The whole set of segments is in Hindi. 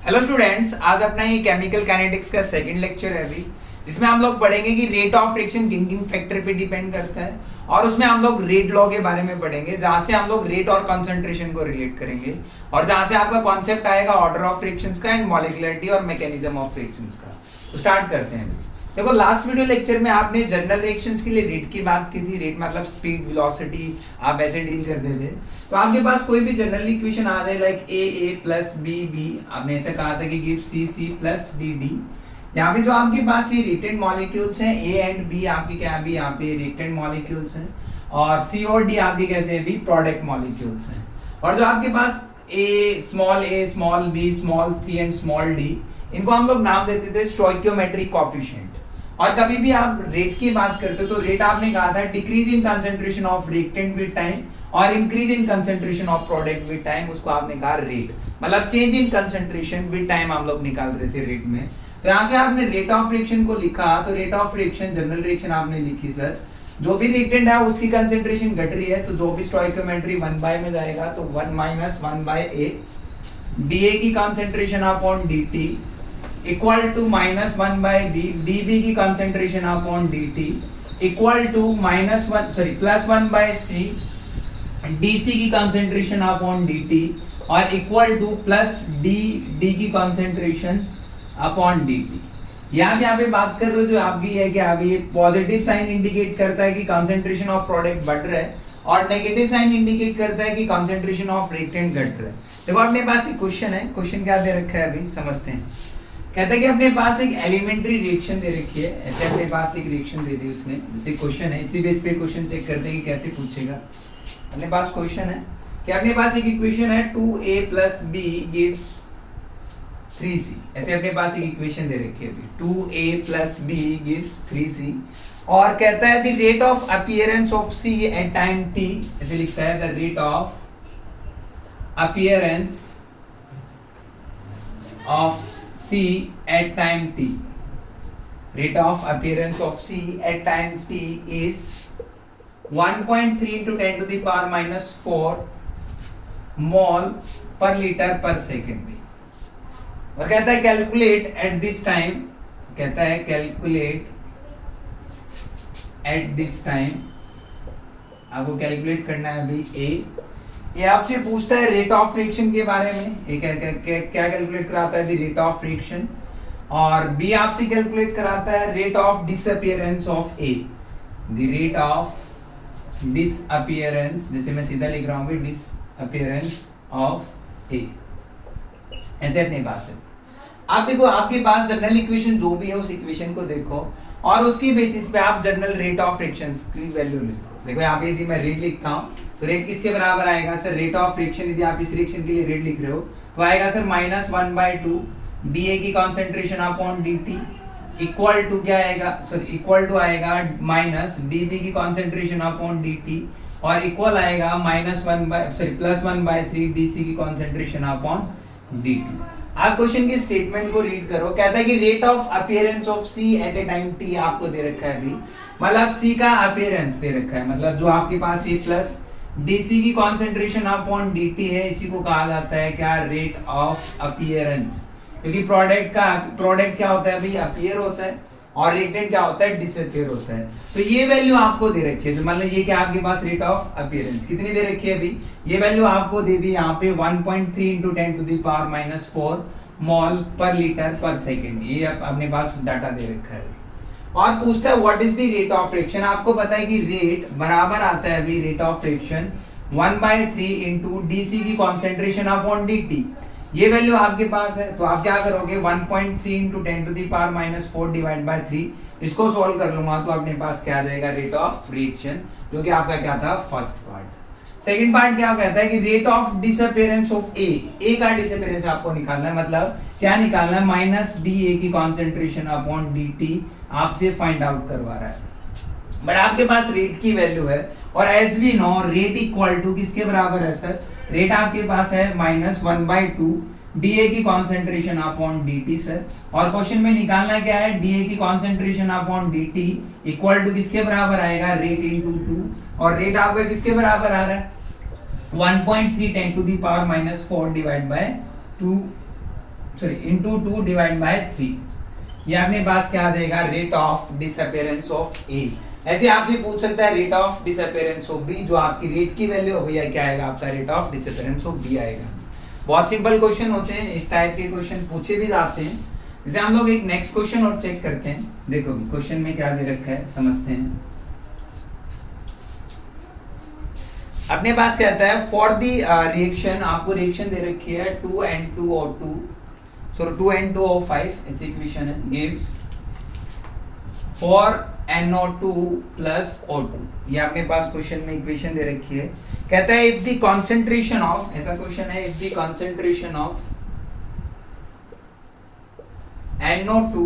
हेलो स्टूडेंट्स, आज अपना ये केमिकल काइनेटिक्स का सेकंड लेक्चर है अभी, जिसमें हम लोग पढ़ेंगे कि रेट ऑफ रिएक्शन किन किन फैक्टर पे डिपेंड करता है। और उसमें हम लोग रेट लॉ के बारे में पढ़ेंगे, जहां से हम लोग रेट और कंसंट्रेशन को रिलेट करेंगे, और जहां से आपका कॉन्सेप्ट आएगा ऑर्डर ऑफ रिएक्शंस का एंड मॉलिक्युलरिटी और मैकेनिज्म ऑफ रिएक्शंस का। तो स्टार्ट करते हैं। देखो, लास्ट वीडियो लेक्चर में आपने जनरल रिएक्शंस के लिए रेट की बात की थी। रेट मतलब स्पीड, वेलोसिटी, आप ऐसे डील करते थे। तो आपके पास कोई भी जनरल इक्वेशन आ जाए like A plus B B, आपने ऐसे कहा था कि give C C plus D D. यहाँ पे जो आपके पास ये रिटेंड मॉलिक्यूल्स हैं ए एंड बी, आपके क्या भी यहाँ पे रिटेंड मॉलिक्यूल्स हैं, और सी और डी आपके कैसे भी प्रोडक्ट मॉलिक्यूल्स हैं। और जो आपके पास A small B small C and small D, इनको हम लोग नाम देते थे स्टोइकियोमेट्रिक कोएफिशिएंट। और कभी भी आप रेट की बात करते हो तो रेट आपने कहा था decrease in concentration of reactant with time और increase in concentration of product with time, उसको आपने कहा रेट। मतलब change in concentration with time हम लोग निकाल रहे थे रेट में। तो यहाँ से आपने रेट ऑफ रिएक्शन को लिखा, तो rate of reaction general reaction आपने लिखी सर, जो भी रिएक्टेंट है उसकी कंसंट्रेशन घट रही है तो जो भी स्टोइकियोमेट्री 1 बाय में जाएगा तो 1 माइनस 1 बाय ए डीए की concentration upon DT equal to minus 1 by B dB की concentration upon DT equal to plus 1 by C dC की कंसंट्रेशन अपॉन डीटी और इक्वल टू प्लस डी की कंसंट्रेशन अपॉन डीटी। यहाँ पे बात कर रहे हो जो आपकी है कि अभी ये पॉजिटिव साइन इंडिकेट करता है कि कंसंट्रेशन ऑफ प्रोडक्ट बढ़ रहा है, और नेगेटिव साइन इंडिकेट करता है कि कंसंट्रेशन ऑफ रिएक्टेंट घट रहा है। देखो, अपने पास एक क्वेश्चन है, क्वेश्चन क्या दे रखा है अभी समझते हैं। कहता है कि अपने पास एक एलिमेंट्री रिएक्शन दे रखी है, ऐसे अपने पास एक रिएक्शन दे दी उसने, जैसे क्वेश्चन है, इसी बेस पे क्वेश्चन चेक करते हैं कि कैसे पूछेगा। अपने पास क्वेश्चन है कि अपने पास एक इक्वेशन है 2a plus B gives 3c, ऐसे अपने पास एक इक्वेशन दे रखी है 2a plus B gives 3c, और कहता है the rate of appearance of c at time t, ऐसे लिखता है the rate of appearance of c at time t, rate of appearance of c at time t is 1.3 into 10 to the power minus 4 mol per liter per second में। और कहता है कैलकुलेट एट दिस टाइम, कहता है कैलकुलेट एट दिस टाइम, आपको कैलकुलेट करना है अभी ये आपसे पूछता है रेट ऑफ रिएक्शन के बारे में। ये क्या कैलकुलेट कराता है रेट ऑफ रिएक्शन, और बी आपसे कैलकुलेट कराता है rate of disappearance of A, the rate of disappearance, जैसे मैं सीधा लिख रहा हूँ डिसअपीयरेंस ऑफ ए, ऐसे अपने पास है। आप देखो, आपके पास जनरल इक्वेशन जो भी है उस इक्वेशन को देखो और उसकी बेसिस पे आप जनरल रेट ऑफ रिएक्शंस की वैल्यू लिखो। देखो यहाँ पे यदि मैं रेट लिखता हूँ तो रेट किसके बराबर आएगा सर, रेट ऑफ रिएक्शन, यदि आप इस रिएक्शन के लिए रेट लिख रहे हो तो आएगा सर माइनस 1 बाय 2 डीए की concentration upon DT equal to क्या आएगा सर, इक्वल टू आएगा माइनस डीबी की कॉन्सेंट्रेशन अपॉन डीटी और इक्वल आएगा प्लस 1 बाय 3 डीसी की कॉन्सेंट्रेशन अपॉन डीटी। आप क्वेश्चन के स्टेटमेंट को रीड करो। कहता है कि rate of appearance of C at a time T आपको दे रखा है अभी, मतलब सी का अपीयरेंस दे रखा है, मतलब जो आपके पास ये प्लस डीसी की कॉन्सेंट्रेशन अपॉन डीटी है, इसी को कहा जाता है क्या, रेट ऑफ अपीयरेंस। क्योंकि प्रोडक्ट क्या होता है भाई, अपीयर होता है, और रिएक्टेंट क्या होता है, डिसअपीयर होता है। तो ये वैल्यू आपको दे रखी है, तो मतलब ये क्या आपके पास रेट ऑफ अपीयरेंस कितनी दे रखी है अभी, ये वैल्यू आपको दे दी यहाँ पे 1.3 into 10 to the power minus 4 mall पर लीटर पर सेकंड, ये अपने पास डाटा दे रखा है। और पूछता है what is the rate of reaction. आपको पता है कि रेट बराबर आता है अभी rate of reaction 1/3 into DC की कॉन्सेंट्रेशन अपॉन डीटी, ये वैल्यू आपके पास है। तो आप क्या करोगे 1.3 into 10 to the power minus 4 divide by 3, इसको सॉल्व कर लूंगा तो अपने पास क्या आ जाएगा, रेट ऑफ रिएक्शन, जो कि आपका क्या था, फर्स्ट पार्ट। सेकंड पार्ट क्या कहता है कि रेट ऑफ डिसअपीयरेंस ऑफ ए का डिसअपीयरेंस आपको निकालना है, मतलब क्या निकालना है, माइनस डी ए की कॉन्सेंट्रेशन अपॉन डी आपसे फाइंड आउट करवा रहा है। बट आपके पास रेट की वैल्यू है, और as we know rate equal to किसके बराबर है सर, रेट आपके पास है माइनस 1/2 डीए की कॉन्सेंट्रेशन अपॉन डीटी सर, और क्वेश्चन में निकालना क्या है, डीए की concentration upon DT equal to किसके बराबर आएगा, रेट इनटू 2, और रेट आपका किसके बराबर आ रहा है 1.3 10 to the power minus 4 divide by 2 sorry into 2 divide by 3, ये अपने पास क्या आ जाएगा rate of disappearance of A. ऐसे आपसे पूछ सकता है rate of disappearance of B, जो आपकी रेट की वैल्यू हो भैया क्या आएगा आपका rate of disappearance of B आएगा। बहुत सिंपल क्वेश्चन होते हैं, इस टाइप के क्वेश्चन पूछे भी जाते हैं। जैसे हम लोग एक नेक्स्ट क्वेश्चन और चेक करते हैं, देखो क्वेश्चन में क्या दे रखा है समझते हैं। अपने पास कहता है फॉर दी रिएक्शन, आपको रिएक्शन दे रखी है 2N2O2 सो 2N2O5 ऐसी इक्वेशन है, gives for NO2 plus O2, ये अपने पास क्वेश्चन में इक्वेशन दे रखी है। कहता है इफ द कॉन्सेंट्रेशन ऑफ, ऐसा क्वेश्चन है, if the concentration of NO2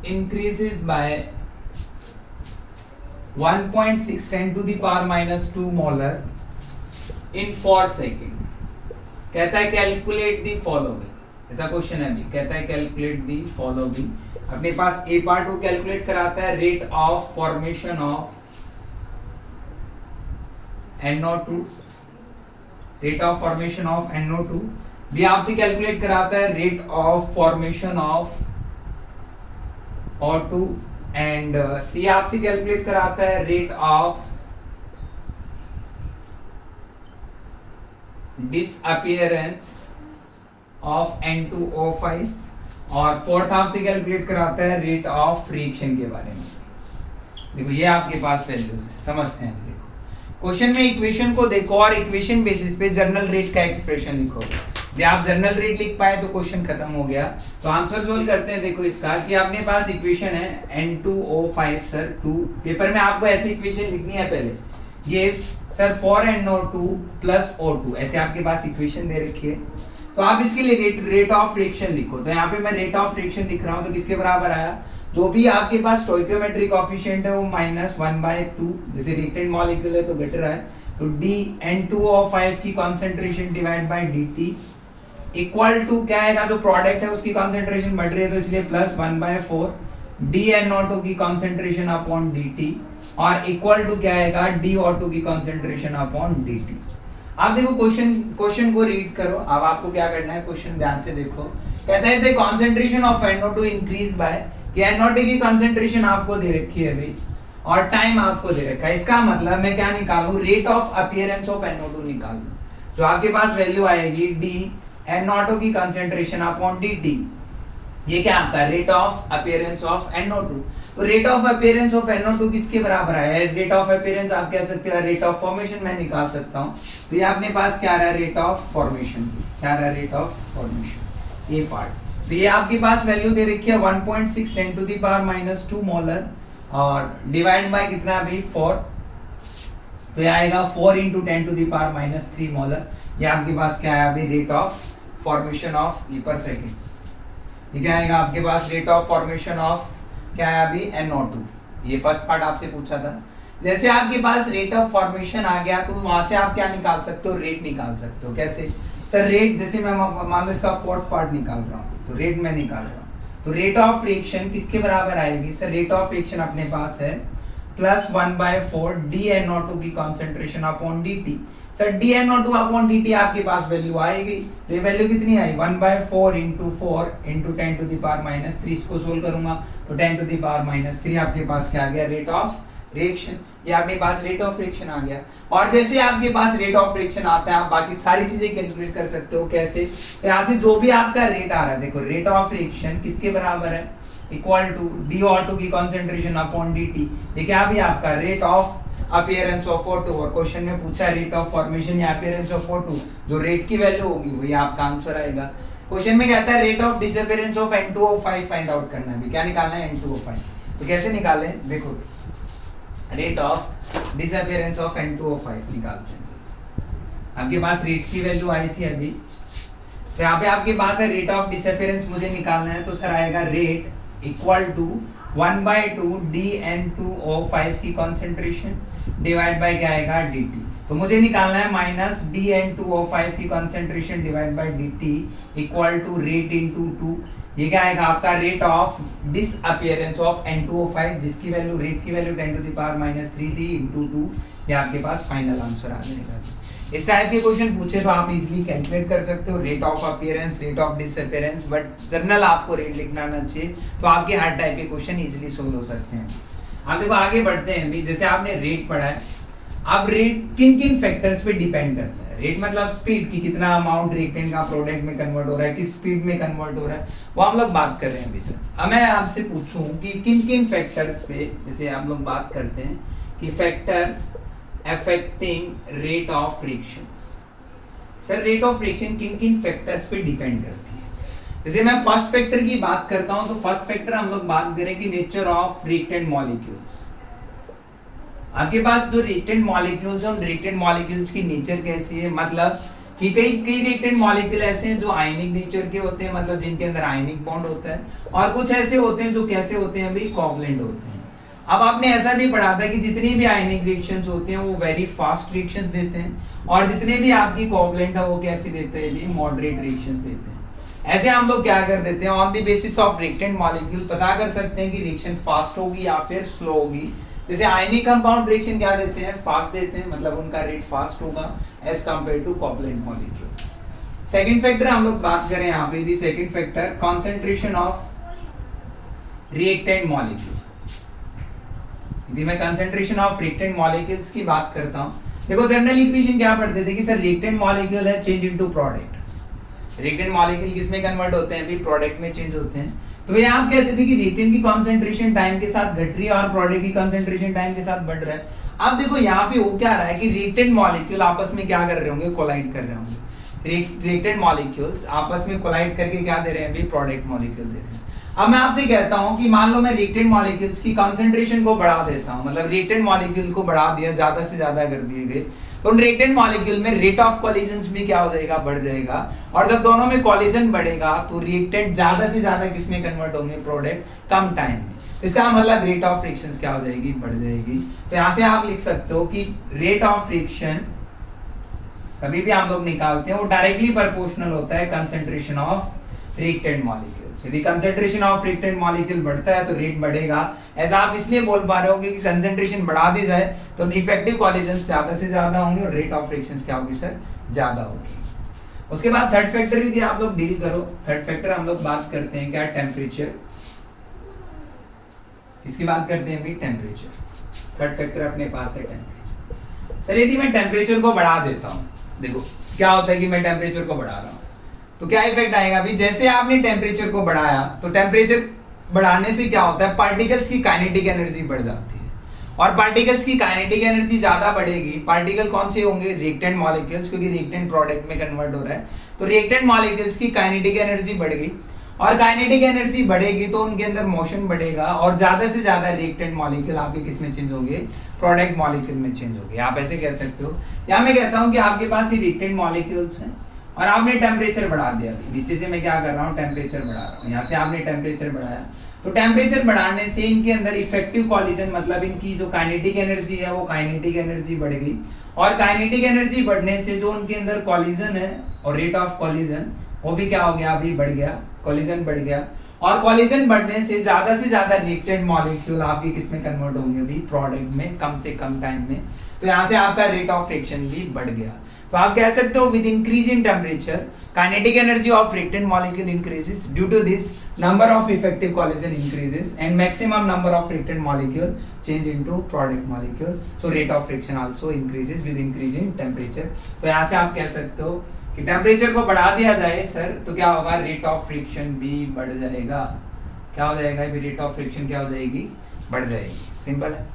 increases by 1.6 10 to the power minus 2 molar in 4 second, कहता है कैलकुलेट दी फॉलोइंग, ऐसा क्वेश्चन है अभी, कहता है कैलकुलेट दी फॉलोइंग। अपने पास ए पार्ट वो कैलकुलेट कराता है rate of formation of NO2, rate of formation of NO2। B आपसे कैलकुलेट कराता है rate of formation of O2 and C आपसे कैलकुलेट कराता है rate of disappearance of N2O5 और फोर्थ आपसे कैलकुलेट कराता है रेट ऑफ रिएक्शन के बारे में। देखो ये आपके पास वैल्यूज है, समझते हैं। देखो क्वेश्चन में इक्वेशन को देखो और इक्वेशन बेसिस पे जनरल रेट का एक्सप्रेशन लिखो। यदि आप जनरल रेट लिख पाए तो क्वेश्चन खत्म हो गया। तो आंसर सोल्व करते हैं। देखो इसका कि अपने पास इक्वेशन है N2O5 सर 2, पेपर में आपको ऐसी इक्वेशन लिखनी है पहले, gives sir 4NO2 plus O2, ऐसे आपके पास इक्वेशन दे रखी है। तो आप इसके लिए रेट ऑफ रिएक्शन लिखो। तो यहाँ पे मैं रेट ऑफ रिएक्शन लिख रहा हूँ, तो किसके बराबर आया, जो भी आपके पास स्टोइकियोमेट्रिक कोएफिशिएंट है वो -1/2, जैसे रिएक्टेंट मॉलिक्यूल है तो घट रहा है, तो dN2O5 की concentration divide by dt equal to क्या आएगा, जो प्रोडक्ट है उसकी कंसंट्रेशन बढ़ रही है तो इसलिए +1/4 dNO2 की कंसंट्रेशन अपॉन dt और इक्वल टू क्या आएगा dO2 की कंसंट्रेशन अपॉन dt। आप देखो क्वेश्चन को रीड करो। अब आपको क्या करना है, क्वेश्चन ध्यान से देखो। कहता है the concentration of NO2 increase by, कि NO2 की कंसंट्रेशन आपको दे रखी है अभी और टाइम आपको दे रखा है। इसका मतलब मैं क्या निकालूं, rate of appearance of NO2 निकालूं, जो आपके पास वैल्यू आएगी dNO2 की कंसंट्रेशन अपॉन dt। ये क्या आपका rate of appearance of NO2। तो rate of appearance of NO2 किसके बराबर है, रेट ऑफ अपीयरेंस आप कह सकते हो रेट ऑफ फॉर्मेशन मैं निकाल सकता हूं। तो ये अपने पास क्या आ रहा है, रेट ऑफ फॉर्मेशन, क्या आ रहा है, रेट ऑफ फॉर्मेशन, ये पार्ट। तो ये आपके पास वैल्यू दे रखी है 1.6 10 टू द पावर -2 मोलर और डिवाइड बाय कितना भी 4, तो ये आएगा 4 × 10 टू द पावर -3 मोलर। ये आपके पास क्या है अभी, रेट ऑफ फॉर्मेशन ऑफ ई पर सेकेंड। ये क्या आएगा आपके पास, रेट ऑफ फॉर्मेशन ऑफ क्या है अभी NO2। ये फर्स्ट पार्ट आपसे पूछा था। जैसे आपके पास रेट ऑफ फॉर्मेशन आ गया तो वहां से आप क्या निकाल सकते हो, रेट निकाल सकते हो। कैसे सर, रेट जैसे मैं मान लो इसका फोर्थ पार्ट निकाल रहा हूँ तो रेट मैं निकाल रहा हूँ, तो रेट ऑफ रिएक्शन किसके बराबर आएगी सर, रेट ऑफ रिएक्शन अपने पास है +1/4 dNO2 की concentration upon dt। Sir dNO2 upon dt आपके पास वैल्यू आएगी, तो ये वैल्यू कितनी आई 1/4 × 4 × 10 टू द पावर -3। इसको सोल्व करूंगा तो 10 टू द पावर -3 आपके पास क्या आ गया, रेट ऑफ रिएक्शन। ये आपके पास रेट ऑफ रिएक्शन आ गया। और जैसे आपके पास रेट ऑफ रिएक्शन आता है आप बाकी सारी चीजें कैलकुलेट कर सकते हो। कैसे, तो यहाँ से जो भी आपका रेट आ रहा है, देखो रेट ऑफ रिएक्शन किसके बराबर है, इक्वल टू dO2 की कंसंट्रेशन अपॉन dt। ये क्या भी आपका rate of appearance of O2, और क्वेश्चन में पूछा रेट ऑफ फॉर्मेशन या अपीयरेंस ऑफ O2, जो रेट की वैल्यू होगी वही आपका आंसर आएगा। क्वेश्चन में कहता है rate of disappearance of N2O5 find out करना है। क्या निकालना है, N2O5। तो कैसे निकालें, देखो rate of disappearance of N2O5 निकालते हैं। आपके पास रेट की वैल्यू आई थी अभी, तो यहाँ पे आपके पास है रेट ऑफ डिसअपीयरेंस मुझे निकालना है, तो सर आएगा रेट इक्वल टू 1/2 dN2O5 की कंसंट्रेशन डिवाइड बाय क्या आएगा dt। तो मुझे निकालना है -dN2O5 की concentration divide by dt equal to rate × 2। ये क्या आएगा आपका, rate of disappearance of N2O5, जिसकी वैल्यू रेट की वैल्यू 10 टू द पावर -3 थी × 2। ये आपके पास फाइनल आंसर आ जाएगा। इस टाइप के क्वेश्चन पूछे तो आप इजीली कैलकुलेट कर सकते हो rate of appearance, rate of disappearance, but general आपको रेट लिखना आना चाहिए तो आपके हर टाइप के क्वेश्चन इजीली सोल्व हो सकते हैं। आप देखो आगे बढ़ते हैं भी, जैसे आपने रेट पढ़ा है, अब रेट किन किन फैक्टर्स पे डिपेंड करता है। रेट मतलब स्पीड की कितना अमाउंट रिएक्टेंट का प्रोडक्ट में कन्वर्ट हो रहा है, किस स्पीड में कन्वर्ट हो रहा है, वो हम लोग बात कर रहे हैं अभी तक। अब मैं आपसे पूछूं कि किन किन फैक्टर्स पे, जैसे हम लोग बात करते हैं कि factors affecting rate of frictions. Sir rate of friction किन किन फैक्टर्स पे डिपेंड करती है। जैसे मैं फर्स्ट फैक्टर की बात करता हूं तो फर्स्ट फैक्टर हम लोग बात करें कि नेचर ऑफ रिएक्टेंट मॉलिक्यूल्स। आपके पास जो रिएक्टेंट मॉलिक्यूल्स हैं उन रिएक्टेंट मॉलिक्यूल्स की नेचर कैसी है, मतलब कि कई रिएक्टेंट मॉलिक्यूल ऐसे हैं जो आयनिक नेचर के होते हैं, मतलब जिनके अंदर आयनिक बॉन्ड होता है, और कुछ ऐसे होते हैं जो कैसे होते हैं अभी कोवलेंट होते हैं। अब आपने ऐसा भी पढ़ा था कि जितनी भी आयनिक रिएक्शंस होते हैं वो वेरी फास्ट रिएक्शंस देते हैं, और जितने भी आपकी कोवलेंट है वो कैसी देते हैं भी मॉडरेट रिएक्शंस देते हैं। ऐसे हम लोग क्या कर देते हैं, on the basis of reactant molecule पता कर सकते हैं कि रिएक्शन फास्ट होगी या फिर स्लो होगी। जैसे आयनिक कंपाउंड रिएक्शन क्या देते हैं, फास्ट देते हैं, मतलब उनका रेट फास्ट होगा as compare to covalent molecules. Second factor हम लोग बात करें यहाँ पे, the second factor concentration of reactant molecule. यदि मैं कंसंट्रेशन ऑफ रिएक्टेंट मॉलिक्यूल्स की बात करता हूँ, देखो जनरल इक्वेशन क्या पढ़ते थे कि सर रिएक्टेंट मॉलिक्यूल है change into product. Reactant molecule किस में कन्वर्ट होते हैं भी, प्रोडक्ट में चेंज होते हैं। तो ये आप कहते थे कि रिएक्टेंट की कंसंट्रेशन टाइम के साथ घट रही है और प्रोडक्ट की कंसंट्रेशन टाइम के साथ बढ़ रहा है। अब देखो यहाँ पे हो क्या रहा है कि रिएक्टेंट मॉलिक्यूल आपस में क्या कर रहे होंगे, कोलाइड कर रहे होंगे। रिएक्टेंट मॉलिक्यूल्स आपस में कोलाइड करके क्या दे रहे हैं भी, प्रोडक्ट मॉलिक्यूल दे रहे हैं। अब मैं आपसे कहता हूं कि मान लो मैं रिएक्टेंट मॉलिक्यूल्स की कंसंट्रेशन को बढ़ा देता हूं, मतलब रिएक्टेंट मॉलिक्यूल को बढ़ा दिया, ज्यादा से ज्यादा कर दिए गए, तो उन रिएक्टेंट मॉलिक्यूल में रेट ऑफ कॉलिजन्स भी क्या हो जाएगा, बढ़ जाएगा। और जब दोनों में कॉलिजन बढ़ेगा तो रिएक्टेंट ज्यादा से ज्यादा किसमें कन्वर्ट होंगे, प्रोडक्ट कम टाइम में। तो इसका मतलब रेट ऑफ रिएक्शंस क्या हो जाएगी, बढ़ जाएगी। तो यहाँ से आप लिख सकते हो कि रेट ऑफ रिएक्शन कभी भी हम लोग निकालते हैं वो डायरेक्टली प्रोपोर्शनल होता है कंसंट्रेशन ऑफ रिएक्टेंट मॉलिक्यूल। यदि कंसंट्रेशन ऑफ रिएक्टेंट मॉलिक्यूल बढ़ता है तो रेट बढ़ेगा। ऐसा आप इसलिए बोल पा रहे हो कि कंसंट्रेशन बढ़ा दी जाए तो इफेक्टिव कॉलिजन ज्यादा से ज्यादा होंगे और रेट ऑफ रिएक्शंस क्या होगी सर, ज्यादा होगी। उसके बाद थर्ड फैक्टर भी आप लोग डील करो। थर्ड फैक्टर हम लोग बात करते हैं क्या, टेम्परेचर। इसकी बात करते हैं भी टेम्परेचर। थर्ड फैक्टर अपने पास है टेम्परेचर। सर यदि मैं टेम्परेचर को बढ़ा देता हूँ, देखो क्या होता है कि मैं टेम्परेचर को बढ़ा रहा हूँ तो क्या इफेक्ट आएगा अभी, जैसे आपने टेम्परेचर को बढ़ाया तो टेम्परेचर बढ़ाने से क्या होता है, पार्टिकल्स की काइनेटिक एनर्जी बढ़ जाती है, और पार्टिकल्स की काइनेटिक एनर्जी ज्यादा बढ़ेगी। पार्टिकल कौन से होंगे, रिएक्टेंट मॉलिक्यूल्स, क्योंकि रिएक्टेंट प्रोडक्ट में कन्वर्ट हो रहा है। तो रिएक्टेंट मॉलिक्यूल्स की काइनेटिक एनर्जी बढ़ गई, और काइनेटिक एनर्जी बढ़ेगी तो उनके अंदर मोशन बढ़ेगा, और ज्यादा से ज्यादा रिएक्टेंट मॉलिक्यूल आपके किस में चेंज होंगे, प्रोडक्ट मॉलिक्यूल में चेंज होंगे। आप ऐसे कह सकते हो, या मैं कहता हूँ कि आपके पास ये रिएक्टेंट मॉलिक्यूल्स हैं और आपने टेम्परेचर बढ़ा दिया। अभी नीचे से मैं क्या कर रहा हूँ, टेम्परेचर बढ़ा रहा हूँ। यहाँ से आपने टेम्परेचर बढ़ाया तो टेम्परेचर बढ़ाने से इनके अंदर इफेक्टिव कॉलिजन, मतलब इनकी जो काइनेटिक एनर्जी है वो काइनेटिक एनर्जी बढ़ गई, और काइनेटिक एनर्जी बढ़ने से जो उनके अंदर कॉलिजन है और रेट ऑफ कॉलिजन वो भी क्या हो गया, अभी बढ़ गया, कॉलिजन बढ़ गया। और कॉलिजन बढ़ने से ज्यादा रिएक्टेंट मॉलिक्यूल आपके किस में कन्वर्ट होंगे, अभी प्रोडक्ट में, कम से कम टाइम में। तो यहाँ से आपका रेट ऑफ रिएक्शन भी बढ़ गया। तो आप कह सकते हो with increase in temperature kinetic energy of reactant molecule increases, due to this number of effective coalition increases and maximum number of reactant molecule change into product molecule, so rate of reaction also increases with increase in temperature। तो यहाँ से आप कह सकते हो कि टेम्परेचर को बढ़ा दिया जाए सर तो क्या होगा, रेट ऑफ फ्रिक्शन भी बढ़ जाएगा। क्या हो जाएगा, रेट ऑफ फ्रिक्शन क्या हो जाएगी, बढ़ जाएगी। सिंपल है।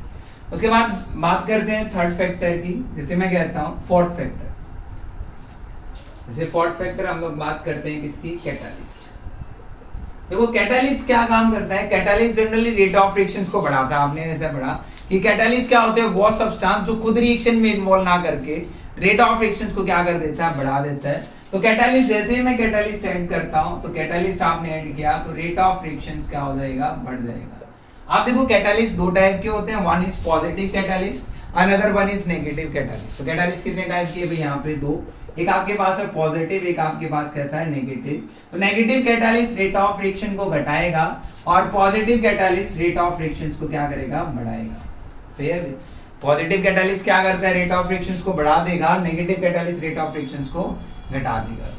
उसके बाद बात करते हैं थर्ड फैक्टर की, जैसे मैं कहता हूँ फोर्थ फैक्टर। जैसे फोर्थ फैक्टर हम लोग बात करते हैं किसकी, कैटालिस्ट। देखो कैटालिस्ट क्या काम करता है, catalyst generally rate of reactions को बढ़ाता है। आपने ऐसा पढ़ा कि कैटालिस्ट क्या होते हैं, वो सब्सटेंस जो खुद रिएक्शन में इन्वॉल्व ना करके रेट ऑफ रिएक्शंस को क्या कर देता है, बढ़ा देता है। तो कैटालिस्ट, जैसे ही मैं कैटालिस्ट ऐड करता हूं तो कैटालिस्ट आपने ऐड किया तो रेट ऑफ रिएक्शंस क्या हो जाएगा, बढ़ जाएगा। आप देखो कैटालिस्ट दो टाइप के होते हैं, one is positive catalyst, another one is negative catalyst. तो कैटालिस्ट कितने टाइप के भाई, यहाँ पे दो, एक आपके पास है पॉजिटिव, एक आपके पास कैसा है, नेगेटिव। तो negative catalyst rate of reaction को घटाएगा और positive catalyst rate of reactions को क्या करेगा, बढ़ाएगा। सही है। पॉजिटिव कैटालिस्ट क्या करता है, रेट ऑफ रिएक्शंस को बढ़ा देगा, negative catalyst rate of reactions को घटा देगा।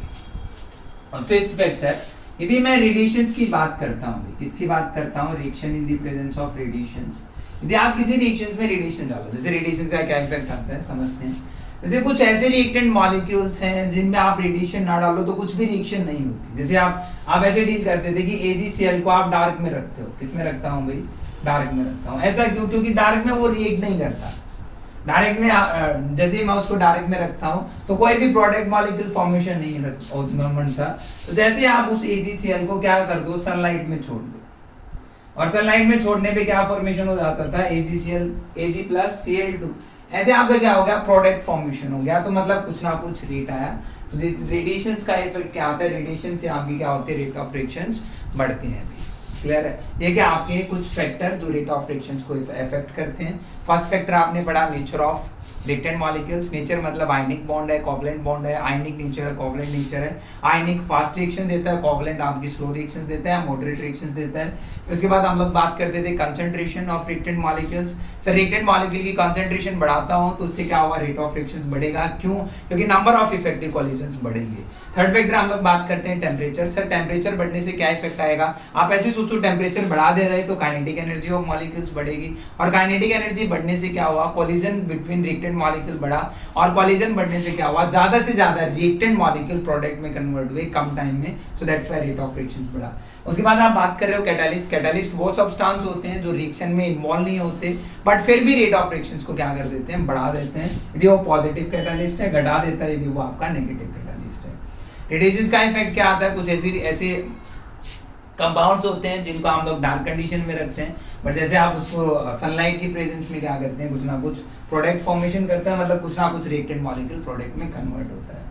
और फिफ्थ फैक्टर, यदि मैं रेडिएशंस की बात करता हूँ, किसकी बात करता हूँ, reaction in the presence of radiations. यदि आप किसी रिएक्शन में रेडिएशन डालो, जैसे रेडिएशन का क्या इफेक्ट आता है समझते हैं। जैसे कुछ ऐसे रिएक्टेंट मॉलिक्यूल्स हैं जिनमें आप रेडिएशन ना डालो तो कुछ भी रिएक्शन नहीं होती। जैसे आप ऐसे डील करते थे कि AgCl को आप डार्क में रखते हो, किस में रखता हूँ भाई, डार्क में रखता हूँ। ऐसा क्यों, क्योंकि डार्क में वो रिएक्ट नहीं करता। डायरेक्ट में जैसे ही मैं उसको डायरेक्ट में रखता हूँ तो कोई भी प्रोडक्ट मॉलिक्यूल फॉर्मेशन नहीं बनता। तो जैसे आप उस AgCl को क्या कर दो, सनलाइट में छोड़ दो, और सनलाइट में छोड़ने पे क्या फॉर्मेशन हो जाता था, AgCl Ag+Cl2। ऐसे आपका क्या हो गया, प्रोडक्ट फॉर्मेशन हो गया। तो मतलब कुछ ना कुछ रेट आया। तो रेडिएशंस का इफेक्ट क्या आता है, रेडिएशन से आपकी क्या होते हैं, रेट ऑफ रिएक्शंस बढ़ते हैं। क्लियर है, ये क्या आपके कुछ फैक्टर जो रेट ऑफ रिएक्शंस को इफेक्ट करते हैं। फर्स्ट फैक्टर आपने पढ़ा nature of reactant molecules. Nature मतलब आयनिक बॉन्ड है, कोवलेंट बॉन्ड है, आयनिक नेचर है, कोवलेंट नेचर है। आयनिक फास्ट रिएक्शन देता है, कोवलेंट आपकी स्लो रिएक्शंस देता है, मॉडरेट रिएक्शंस देता है। उसके बाद हम लोग बात करते थे concentration of reactant molecules. Sir reactant molecule की कंसंट्रेशन बढ़ाता हूं तो उससे क्या होगा, रेट ऑफ रिएक्शंस बढ़ेगा। क्यों, क्योंकि नंबर ऑफ इफेक्टिव कोलिजन्स बढ़ेंगे। थर्ड फैक्टर हम लोग बात करते हैं टेम्परेचर। सर टेम्परेचर बढ़ने से क्या इफेक्ट आएगा, आप ऐसे सोचो टेम्परेचर बढ़ा दे रहे तो काइनेटिक एनर्जी ऑफ मॉलिक्यूल्स बढ़ेगी, और काइनेटिक एनर्जी बढ़ने से क्या हुआ, कोलिजन बिटवीन रिएक्टेंट मॉलिक्यूल बढ़ा, और कोलिजन बढ़ने से क्या हुआ, ज्यादा से ज्यादा रिएक्टेंट मॉलिक्यूल प्रोडक्ट में कन्वर्ट हुए कम टाइम में। So that's why rate of reactions बढ़ा। उसके बाद आप बात कर रहे हो कैटालिस्ट। कैटालिस्ट वो सब्सटेंस होते हैं जो रिएक्शन में इन्वॉल्व नहीं होते बट फिर भी रेट ऑफ रिएक्शंस को क्या कर देते हैं, बढ़ा देते हैं। यदि वो पॉजिटिव कैटालिस्ट है घटा देता है, यदि वो आपका नेगेटिव कैटालिस्ट है। रेडिएशंस का इफेक्ट क्या आता है, कुछ ऐसे कंपाउंड्स होते हैं जिनको हम लोग डार्क कंडीशन में रखते हैं, बट जैसे आप उसको सनलाइट की प्रेजेंस में क्या करते हैं, कुछ ना कुछ प्रोडक्ट फॉर्मेशन करते हैं, मतलब कुछ ना कुछ रिएक्टेंट मॉलिक्यूल प्रोडक्ट में कन्वर्ट होता है।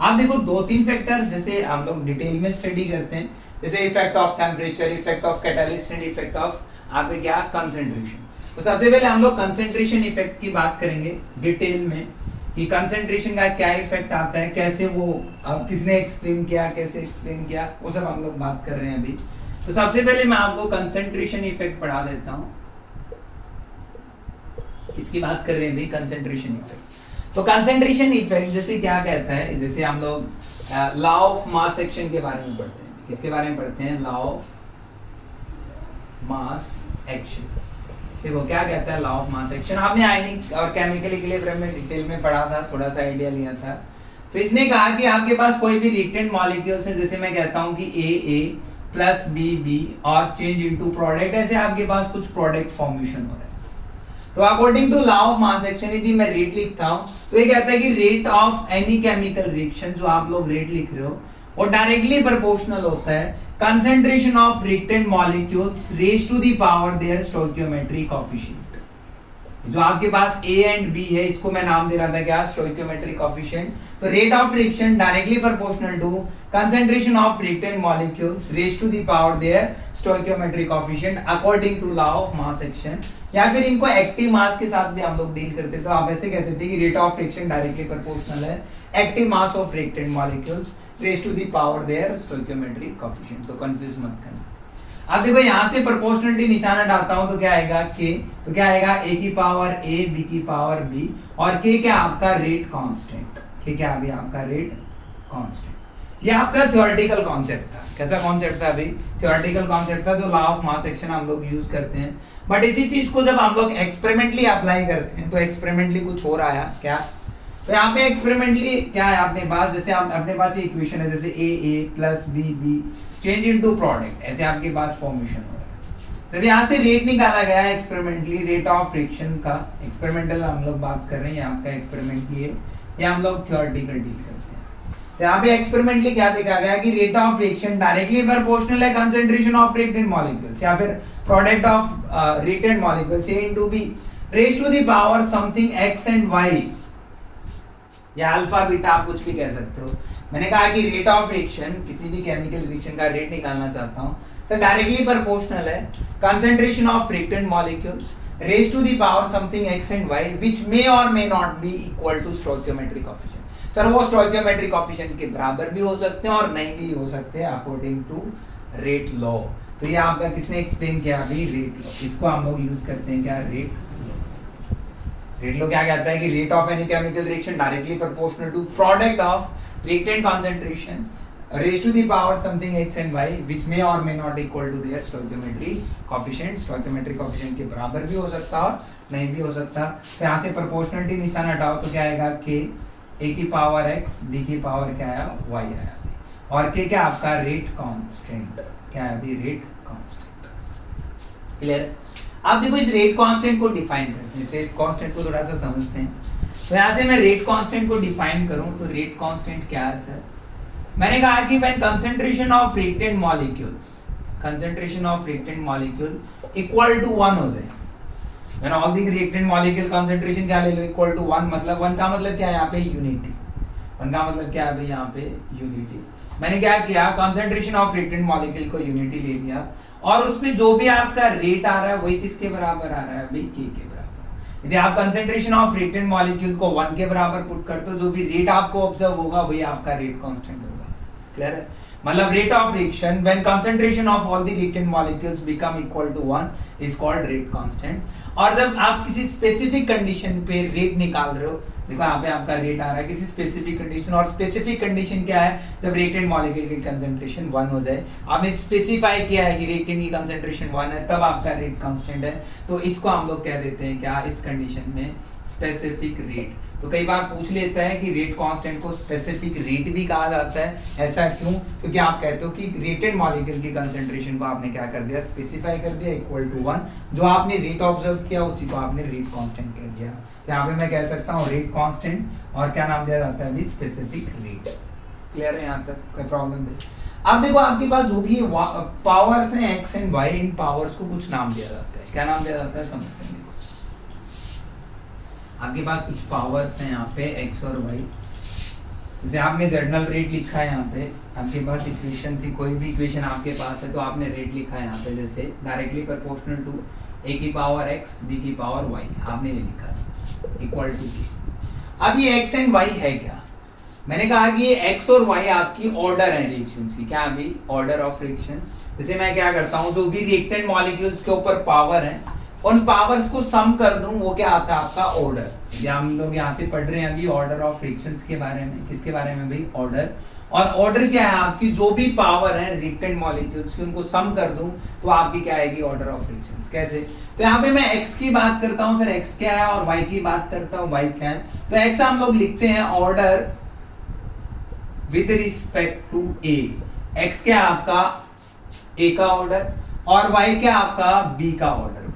आप देखो 2-3 फैक्टर जैसे हम लोग डिटेल में स्टडी करते हैं, जैसे effect of temperature, effect of catalyst and effect of आपके क्या कंसंट्रेशन। तो सबसे पहले हम लोग कंसंट्रेशन इफेक्ट की बात करेंगे डिटेल में कि कंसंट्रेशन का क्या इफेक्ट आता है, कैसे वो अब किसने एक्सप्लेन किया, कैसे एक्सप्लेन किया, वो सब हम लोग बात कर रहे हैं अभी। तो सबसे पहले मैं आपको कंसंट्रेशन इफेक्ट पढ़ा देता हूँ। किसकी बात कर रहे हैं अभी, कंसंट्रेशन इफेक्ट। तो कंसंट्रेशन इफेक्ट जैसे क्या कहता है, जैसे हम लोग लॉ ऑफ मास एक्शन के बारे में पढ़ते हैं। किसके बारे में पढ़ते हैं, लॉ ऑफ मास एक्शन। देखो क्या कहता है लॉ ऑफ मास एक्शन, आपने आयनिक और केमिकल इक्विलिब्रियम में डिटेल में पढ़ा था, थोड़ा सा आइडिया लिया था। तो इसने कहा कि आपके पास कोई भी रिएक्टेंट मॉलिक्यूल्स है, जैसे मैं कहता हूं कि A प्लस B और चेंज इनटू प्रोडक्ट, ऐसे आपके पास कुछ प्रोडक्ट फॉर्मेशन हो रहा है। तो according to law of mass action यदि मैं रेट लिखता हूं तो ये कहता है कि rate of any chemical reaction, जो आप लोग रेट लिख रहे हो वो डायरेक्टली प्रोपोर्शनल होता है concentration of reactant molecules raise to the power their stoichiometric coefficient. जो आपके पास A एंड B है, इसको मैं नाम दे रहा था क्या, स्टोइकियोमेट्रिक कोएफिशिएंट। तो rate of reaction directly proportional to concentration of reactant molecules raise to the power their stoichiometric coefficient according to law of mass action. या फिर इनको एक्टिव मास के साथ भी हम लोग डील करते, तो आप ऐसे कहते थे कि rate of reaction directly proportional है active mass of reactant molecules raise to the power their stoichiometric coefficient. तो कंफ्यूज मत करना। अब देखो यहाँ से प्रोपोर्शनलिटी निशान हटाता हूं तो क्या आएगा k, तो क्या आएगा a की पावर a, b की पावर b, और k क्या आपका रेट कांस्टेंट, k क्या अभी आपका रेट कांस्टेंट। ये आपका थ्योरेटिकल कॉन्सेप्ट था। कैसा कॉन्सेप्ट था अभी, थ्योरेटिकल कॉन्सेप्ट था, जो लॉ ऑफ मास एक्शन हम लोग यूज करते हैं। बट इसी चीज को जब हम लोग एक्सपेरिमेंटली अप्लाई करते हैं तो एक्सपेरिमेंटली कुछ हो रहा है क्या, तो यहाँ पे एक्सपेरिमेंटली क्या है अपने पास, जैसे आप अपने पास ये इक्वेशन है, जैसे A plus B change into product, ऐसे आपके पास फॉर्मेशन हो रहा है। तो यहाँ से रेट निकाला गया है एक्सपेरिमेंटली, रेट ऑफ रिएक्शन का। एक्सपेरिमेंटल हम लोग बात कर रहे हैं, आपका एक्सपेरिमेंटली है, या हम लोग थ्योरेटिकल डील करते हैं। तो यहाँ पे एक्सपेरिमेंटली क्या देखा गया कि rate of reaction directly proportional है कंसंट्रेशन ऑफ रिएक्टेंट मॉलिक्यूल्स या फिर product of reactant molecules A into B raise to the power something x and y, या अल्फा बीटा आप कुछ भी कह सकते हो। मैंने कहा कि रेट ऑफ रिएक्शन, किसी भी केमिकल रिएक्शन का रेट निकालना चाहता हूं, सर डायरेक्टली प्रोपोर्शनल है concentration of reactant molecules raise to the power something x and y which may और may not be equal to stoichiometric coefficient. Sir वो स्टोइकियोमेट्रिक कोएफिशिएंट के बराबर भी हो सकते हैं और नहीं भी हो सकते अकॉर्डिंग टू रेट लॉ। तो ये आपका किसने एक्सप्लेन किया अभी, रेट लॉ। इसको हम लोग यूज करते हैं क्या, रेट लॉ। रेट लॉ क्या कहता है कि rate of any chemical reaction directly proportional to product of reactant concentration raised to the power something x and y which may or may not equal to their stoichiometry coefficient के बराबर भी हो सकता और नहीं भी हो सकता। तो यहाँ से प्रोपोर्शनलिटी निशान हटाओ तो क्या आएगा k a की पावर x b की पावर क्या आया y आया और k क्या आपका रेट कांस्टेंट क्या है अभी रेट कांस्टेंट। क्लियर? अब देखो इस रेट कांस्टेंट को डिफाइन करते हैं, इस रेट कांस्टेंट को थोड़ा सा समझते हैं। तो यहाँ से मैं रेट कांस्टेंट को डिफाइन करूं तो रेट कांस्टेंट क्या है सर? मैंने कहा कि when concentration of reactant molecule equal to 1 हो जाए, when all the reactant molecule concentration क्या ले लो इक्वल टू 1, मतलब 1 का मतलब क्या है यहाँ पे यूनिटी, 1 का मतलब क्या है भाई यहाँ पे यूनिटी। मैंने क्या किया कंसंट्रेशन ऑफ रिएक्टेंट मॉलिक्यूल को यूनिटी ले लिया और उसमें जो भी आपका रेट आ रहा है वही किसके बराबर आ रहा है भाई k के। यदि आप कंसंट्रेशन ऑफ रिएक्टेंट मॉलिक्यूल को 1 के बराबर पुट करते हो जो भी रेट आपको ऑब्जर्व होगा वही आपका रेट कांस्टेंट होगा। क्लियर है? मतलब rate of reaction when concentration of all the reactant molecules become equal to 1 is called rate constant. और जब आप किसी स्पेसिफिक कंडीशन पे रेट निकाल रहे हो, देखो यहाँ पे आपका रेट आ रहा है किसी स्पेसिफिक कंडीशन, और स्पेसिफिक कंडीशन क्या है जब रिएक्टेंट मॉलिक्यूल की कंसंट्रेशन 1 हो जाए, आपने स्पेसिफाई किया है कि रिएक्टेंट की कंसंट्रेशन 1 है तब आपका रेट कांस्टेंट है। तो इसको हम लोग कह देते हैं क्या इस कंडीशन में स्पेसिफिक रेट। तो कई बार पूछ लेता है कि रेट कांस्टेंट को स्पेसिफिक रेट भी कहा जाता है, ऐसा क्यों? क्योंकि आप कहते हो कि रिएक्टेंट मॉलिक्यूल की कंसंट्रेशन को आपने क्या कर दिया स्पेसिफाई कर दिया इक्वल टू 1, जो आपने रेट ऑब्जर्व किया उसी को आपने रेट कांस्टेंट कह दिया। यहाँ पे मैं कह सकता हूँ रेट कांस्टेंट और क्या नाम दिया जाता है अभी स्पेसिफिक रेट। क्लियर है यहाँ तक? कोई प्रॉब्लम नहीं? अब देखो आपके पास जो भी पावर्स हैं x and y, in powers को कुछ नाम दिया जाता है। क्या नाम दिया जाता है समझते हैं। आपके पास कुछ पावर्स हैं यहाँ पे x और y, जैसे आपने जर्नल रेट लिखा है यहाँ पे, आपके पास इक्वेशन थी, कोई भी इक्वेशन आपके पास है तो आपने रेट लिखा है यहाँ पे जैसे डायरेक्टली प्रोपोर्शनल टू a की पावर x b की पावर y, आपने ये लिखा इक्वल टू k। अब ये x एंड y है क्या? मैंने कहा कि ये x और y आपकी ऑर्डर है रिएक्शंस की, क्या अभी ऑर्डर ऑफ रिएक्शंस। जैसे मैं क्या करता हूँ जो भी रिएक्टेंट मॉलिक्यूल्स के ऊपर पावर है उन पावर्स को सम कर दूं वो क्या आता है आपका ऑर्डर। या हम लोग यहाँ से पढ़ रहे हैं अभी ऑर्डर ऑफ रिएक्शंस के बारे में, किसके बारे में भाई ऑर्डर। और ऑर्डर क्या है आपकी जो भी पावर है रिएक्टेंट मॉलिक्यूल्स की उनको सम कर दूं तो आपकी क्या आएगी ऑर्डर ऑफ रिएक्शंस। कैसे? तो यहाँ पे मैं x की बात करता हूँ सर x क्या है, और y की बात करता हूँ y क्या है। तो x हम लोग लिखते हैं order with respect to a, x क्या आपका a का ऑर्डर और y क्या आपका b का ऑर्डर।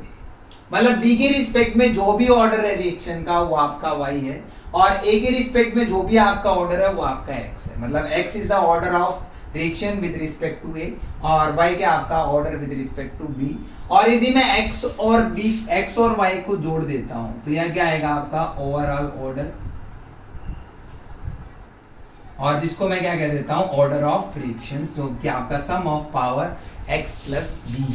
मतलब b के रिस्पेक्ट में जो भी ऑर्डर है रिएक्शन का वो आपका y है, और a के रिस्पेक्ट में जो भी आपका ऑर्डर है वो आपका x है। मतलब x is the order of reaction with respect to a और y क्या आपका order with respect to b। और यदि मैं x और y को जोड़ देता हूं तो यह क्या आएगा आपका ओवरऑल ऑर्डर, और जिसको मैं क्या कह देता हूं ऑर्डर ऑफ रिएक्शंस, जो कि आपका sum of power x plus b।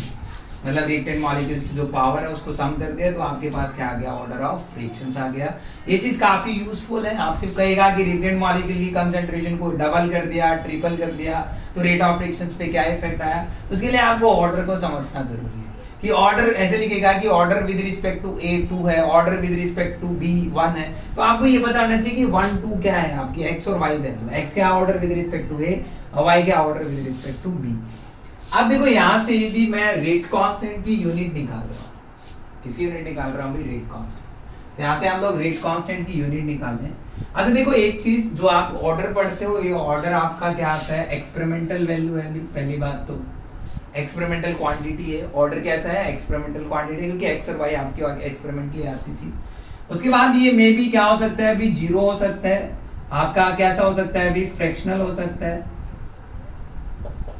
मतलब रिएक्टेंट मॉलिक्यूल्स की जो पावर है उसको सम कर दिया तो आपके पास क्या आ गया ऑर्डर ऑफ रिएक्शंस आ गया। ये चीज काफी यूजफुल है। आप सिर्फ कहेगा कि रिएक्टेंट मॉलिक्यूल की कंसंट्रेशन को डबल कर दिया ट्रिपल कर दिया तो रेट ऑफ रिएक्शंस पे क्या इफेक्ट आया, उसके लिए आपको ऑर्डर को समझना जरूरी है। कि ऑर्डर ऐसे लिखेगा कि order with respect to a 2 है, order with respect to b 1 है, तो आपको ये पता होना चाहिए कि 1 2 क्या है आपकी x और y वैल्यू। x क्या order with respect to a और y क्या order with respect to b। अब देखो यहाँ से यदि मैं रेट कांस्टेंट की यूनिट निकाल रहा हूँ, किसकी यूनिट निकाल रहा हूँ भाई रेट कांस्टेंट। तो यहाँ से हम लोग रेट कांस्टेंट की यूनिट निकाल लें। अच्छा देखो एक चीज जो आप ऑर्डर पढ़ते हो, ये ऑर्डर आपका क्या आता है एक्सपेरिमेंटल वैल्यू है। पहली बात तो एक्सपेरिमेंटल क्वांटिटी है। ऑर्डर कैसा है एक्सपेरिमेंटल क्वांटिटी, क्योंकि एक्स और वाई आपकी एक्सपेरिमेंटली आती थी। उसके बाद ये मे बी क्या हो सकता है अभी जीरो हो सकता है, आपका कैसा हो सकता है अभी फ्रैक्शनल हो सकता है,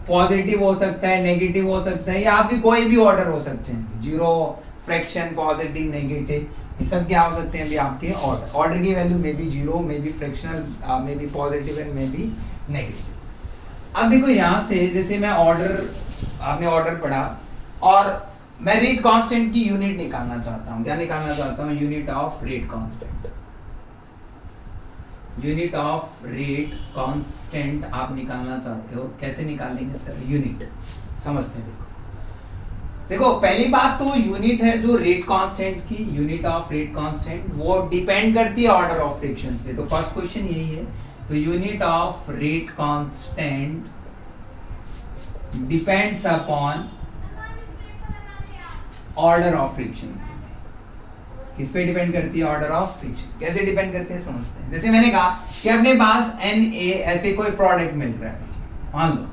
पॉजिटिव हो सकता है, नेगेटिव हो सकता है, या आपकी कोई भी ऑर्डर हो सकते हैं, जीरो फ्रैक्शन पॉजिटिव नेगेटिव, ये सब क्या हो सकते हैं अभी आपके ऑर्डर। ऑर्डर की value may be zero, may be fractional, may be positive and may be negative. अब देखो यहाँ से जैसे मैं ऑर्डर, आपने ऑर्डर पढ़ा और मैं रेट कांस्टेंट की यूनिट निकालना चाहता हूँ। क्या निकालना चाहता हूँ? Unit of rate constant. Unit of rate constant आप निकालना चाहते हो, कैसे निकालेंगे सर? यूनिट समझते हैं। देखो देखो पहली बात तो यूनिट है जो रेट कांस्टेंट की, यूनिट ऑफ रेट कांस्टेंट, वो डिपेंड करती है ऑर्डर ऑफ फ्रिक्शंस पे। तो फर्स्ट क्वेश्चन यही है। तो unit of rate constant depends upon order of friction. किस पे डिपेंड करती है? Order of friction. कैसे डिपेंड करते हैं समझते हैं। जैसे मैंने कहा कि अपने पास Na ऐसे कोई प्रोडक्ट मिल रहा है, मान लो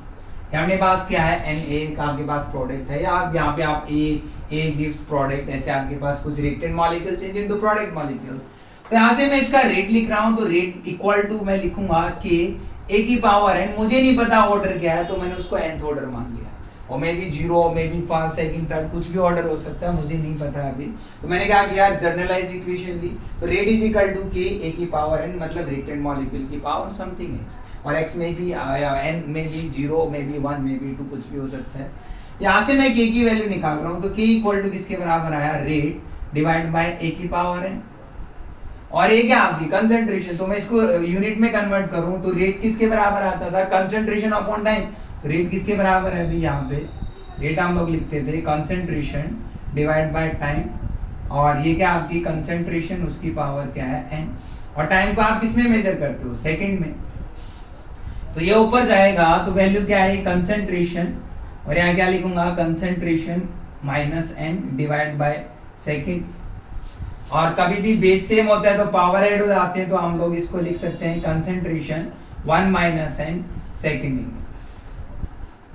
अपने पास क्या है, Na का आपके पास प्रोडक्ट है, या आप यहाँ पे आप A गिव्स प्रोडक्ट, ऐसे आपके पास कुछ reactant molecule change into product molecule. तो यहाँ से मैं इसका रेट लिख रहा हूँ, तो रेट इक्वल टू मैं लिखूंगा कि A की पावर n, मुझे नहीं पता ऑर्डर क्या है, तो मैंने उसको nth ऑर्डर मान लिया, और may be zero, may be first, second, third, कुछ भी ऑर्डर हो सकता है, मुझे नहीं पता अभी। तो मैंने कहा कि यार जनरलाइज इक्वेशन ली, तो रेट इज इक्वल टू के A की पावर n, मतलब रिएक्टेंट मॉलिक्यूल की पावर समथिंग x, और x में भी n में भी 0, में भी 1, में भी 2, कुछ भी हो सकता है। यहाँ से मैं k की वैल्यू निकाल रहा हूँ, तो k इक्वल टू किसके बराबर आया? रेट डिवाइड बाय a की पावर n, और ये क्या आपकी कंसंट्रेशन। तो मैं इसको यूनिट में कन्वर्ट करूँ तो रेट किसके बराबर आता था? Concentration upon time. तो रेट किसके बराबर है अभी? यहाँ पे रेट हम लोग लिखते थे कंसंट्रेशन डिवाइड बाय टाइम, और ये क्या आपकी कंसंट्रेशन, उसकी पावर क्या है n, और टाइम को आप किस में मेजर करते हो? सेकंड में। तो ये ऊपर जाएगा तो वैल्यू क्या है? कंसंट्रेशन, और यहाँ क्या लिखूंगा? Concentration minus n divide by second. और कभी भी बेस सेम होता है तो पावर ऐड हो जाते हैं, तो हम लोग इसको लिख सकते हैं concentration 1 minus n second inverse.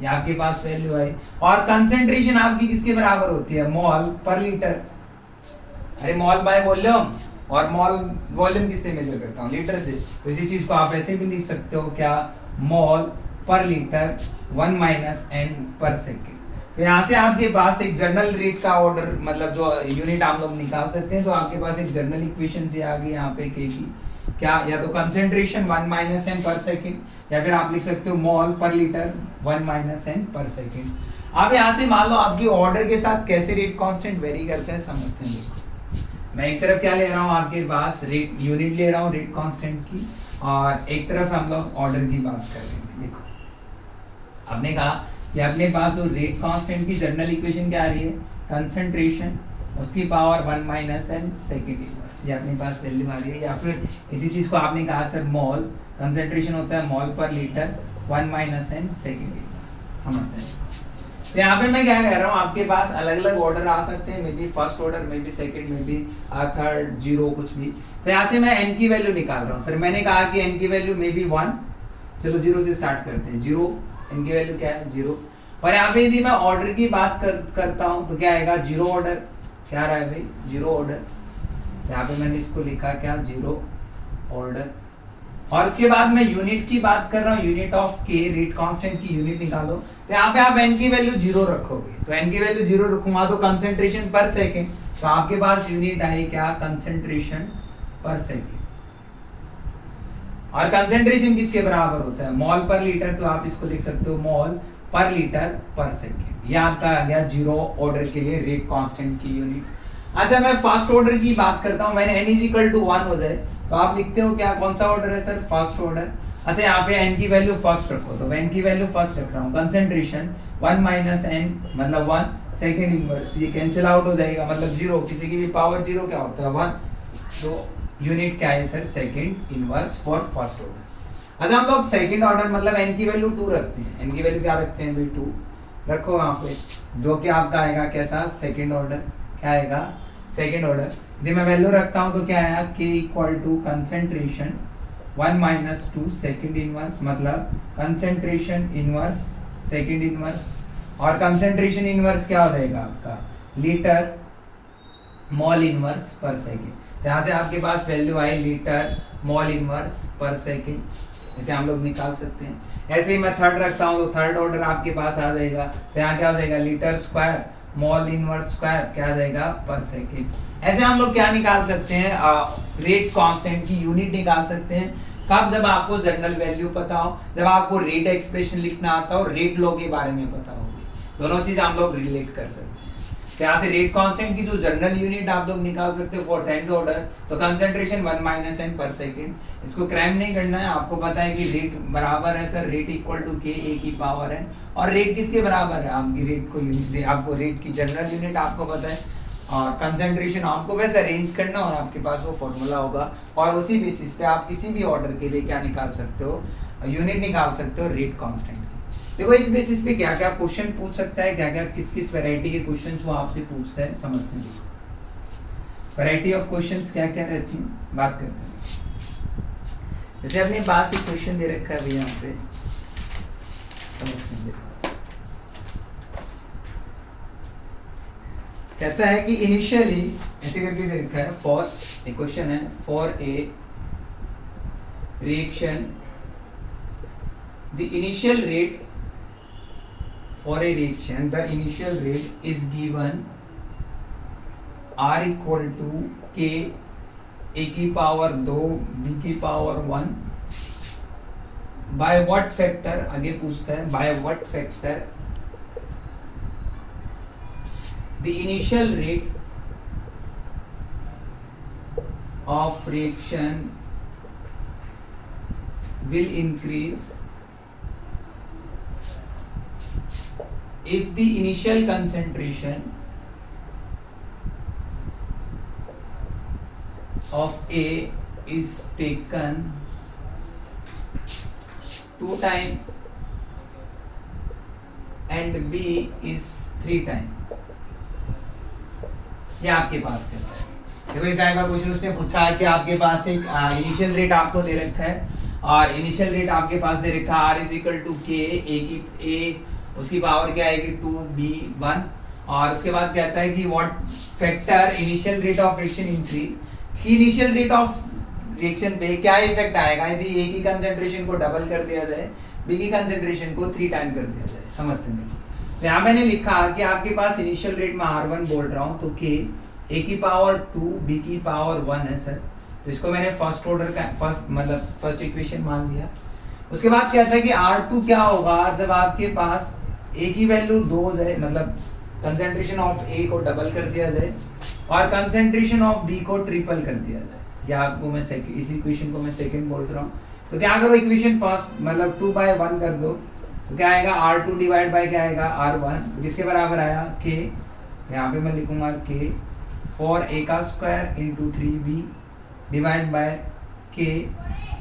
ये आपके पास वैल्यू आई। और कंसंट्रेशन आपकी किसके बराबर होती है? मोल पर लीटर। अरे मोल बाय वॉल्यूम, और मोल वॉल्यूम किससे मेजर करता हूँ? लीटर से। तो इसी चीज को आप ऐसे भी लिख सकते हो, क्या? मोल पर लीटर 1 माइनस n पर सेकेंड। तो यहाँ से आपके पास एक जनरल रेट का ऑर्डर, मतलब जो यूनिट आप लोग निकाल सकते हैं। तो आपके पास एक जनरल इक्वेशन से आ गई यहाँ पे के की, क्या? या तो कंसंट्रेशन 1 माइनस n पर सेकेंड, या फिर आप लिख सकते हो मोल पर लीटर 1 माइनस n पर सेकेंड। आप यहाँ से मान लो आपकी ऑर्डर के साथ कैसे रेट कांस्टेंट वेरी करते हैं समझते हैं। देखो मैं एक तरफ क्या ले रहा हूँ, आपके पास रेट यूनिट ले रहा हूँ रेट कांस्टेंट की, और एक तरफ हम लोग ऑर्डर की बात कर रहे हैं। देखो आपने कहा कि अपने पास जो रेट कांस्टेंट की जनरल इक्वेशन क्या आ रही है? कंसंट्रेशन उसकी power 1 minus n second inverse, ये अपने पास वैल्यू आ रही है। या फिर इसी चीज को आपने कहा सर मोल, कंसंट्रेशन होता है मोल पर litre 1 minus n second inverse, समझते हैं। तो यहाँ पे मैं क्या कह रहा हूँ, आपके पास अलग अलग ऑर्डर आ सकते हैं, may be first order, may be second, may be third, zero, कुछ भी। तो यहाँ से मैं n की वैल्यू निकाल रहा हूँ। सर मैंने कहा कि n की वैल्यू मे बी 1, चलो जीरो से स्टार्ट करते हैं। जीरो, n की वैल्यू क्या है? जीरो। और यहाँ पे यदि मैं ऑर्डर की बात करता हूँ तो क्या आएगा? Zero order. क्या रहा है भाई? Zero order. यहाँ पे मैंने इसको लिखा क्या? Zero order. और उसके बाद मैं यूनिट की बात कर रहा हूँ, यूनिट ऑफ के, रेट कांस्टेंट की यूनिट निकालो। तो यहाँ पे आप n की वैल्यू जीरो रखोगे, तो n की वैल्यू जीरो रखूंगा तो कंसंट्रेशन पर सेकेंड, तो आपके पास यूनिट आई क्या? कंसंट्रेशन पर सेकेंड। और कंसंट्रेशन किसके बराबर होता है? मोल पर लीटर। तो आप इसको लिख सकते हो मोल पर लीटर पर सेकेंड। ये आपका आ गया जीरो ऑर्डर के लिए रेट कांस्टेंट की यूनिट। अच्छा मैं फर्स्ट ऑर्डर की बात करता हूँ, मैंने n इज इक्वल टू 1 हो जाए तो आप लिखते हो क्या? कौन सा ऑर्डर है सर? First order. अच्छा यहाँ पे n की वैल्यू फर्स्ट रखो, तो n की वैल्यू फर्स्ट रख रहा हूँ। कंसंट्रेशन 1 माइनस n मतलब 1 सेकेंड इनवर्स, ये कैंसिल आउट हो जाएगा, मतलब जीरो, किसी की भी पावर जीरो क्या होता है? 1। तो यूनिट क्या है sir? Second inverse for first order. अच्छा हम लोग सेकंड ऑर्डर मतलब n की वैल्यू 2 रखते हैं। n की वैल्यू क्या रखते हैं भाई? 2 रखो यहाँ पे, जो कि आपका आएगा कैसा? Second order. क्या आएगा? Second order. यदि मैं वैल्यू रखता हूँ तो क्या आया? k equal to concentration 1 minus 2 second inverse, मतलब कंसंट्रेशन इनवर्स सेकंड इनवर्स। और कंसंट्रेशन इनवर्स क्या हो जाएगा आपका? Litre mole inverse per second. यहाँ से आपके पास वैल्यू आई litre mole inverse per second, इसे हम लोग निकाल सकते हैं। ऐसे ही मैं थर्ड रखता हूँ तो थर्ड ऑर्डर आपके पास आ जाएगा, तो यहाँ क्या हो जाएगा? Litre square mole inverse square, क्या आ जाएगा? पर सेकेंड। ऐसे हम लोग क्या निकाल सकते हैं? रेट कांस्टेंट की यूनिट निकाल सकते हैं। कब? जब आपको जनरल वैल्यू पता हो, जब आपको रेट एक्सप्रेशन लिखना आता हो, रेट लॉ के बारे में पता होगी, दोनों चीज हम लोग रिलेट कर सकते हैं। तो यहाँ से रेट कांस्टेंट की जो जनरल यूनिट आप लोग निकाल सकते हो फॉर दैट ऑर्डर, तो कंसंट्रेशन 1 माइनस एन पर सेकेंड। इसको क्रैम नहीं करना है, आपको पता है कि रेट बराबर है सर रेट इक्वल टू के ए की पावर एन। और रेट किसके बराबर है, आपकी रेट को यूनिट, आपको रेट की जनरल यूनिट आपको पता है, और कंसंट्रेशन आपको वैसे अरेंज करना और आपके पास वो फॉर्मूला होगा, और उसी बेसिस पे आप किसी भी ऑर्डर के लिए क्या निकाल सकते हो, यूनिट निकाल सकते हो रेट कांस्टेंट की। देखो इस बेसिस पे क्या क्या क्वेश्चन पूछ सकता है, क्या क्या किस किस वैरायटी के क्वेश्चंस वो आपसे पूछता है, समझते हैं। वैरायटी ऑफ क्वेश्चंस क्या क्या रहती हैं, बात करते हैं। जैसे अपने पास एक क्वेश्चन दे रखा है भैया यहाँ पे, समझते हैं। कहता है कि इनिशियली ऐसे करके दे रखा है, फॉर एक क्वेश्चन है, for a reaction the initial rate, for a reaction the initial rate is given r equal to k a की पावर 2 b की पावर 1 by what factor, आगे पूछता है by what factor the initial rate of reaction will increase if the initial concentration of A is taken 2 times and B is 3 times। ये आपके पास कहता है। देखो इस टाइप का क्वेश्चन उसने पूछा है कि आपके पास एक इनिशियल रेट आपको दे रखा है, और इनिशियल रेट आपके पास दे रखा है R इज इक्वल टू के ए उसकी पावर क्या आएगी 2b1, और उसके बाद कहता है कि what factor initial rate of reaction increase, initial rate of reaction पे क्या इफेक्ट आएगा यदि ए की कंसंट्रेशन को डबल कर दिया जाए, बी की कंसंट्रेशन को 3 टाइम कर दिया जाए। समझते हैं। तो यहाँ मैंने लिखा कि आपके पास इनिशियल रेट में R1 बोल रहा हूँ, तो के ए की पावर 2 बी की पावर 1 है सर, तो इसको मैंने फर्स्ट ऑर्डर का फर्स्ट इक्वेशन मान लिया। उसके बाद कहता है कि R2 क्या होगा जब आपके पास ए की वैल्यू 2 हो जाए, मतलब कंसंट्रेशन ऑफ ए को डबल कर दिया जाए और कंसंट्रेशन ऑफ बी को ट्रिपल कर दिया जाए। या आपको मैं इसी इक्वेशन को मैं सेकंड बोल रहा हूँ, तो क्या करो इक्वेशन फर्स्ट मतलब 2/1 कर दो, तो क्या आएगा R2 डिवाइड बाय क्या आएगा R1, तो किसके बराबर आया k, यहाँ पे मैं लिखूंगा k फॉर a का square into 3b divide by k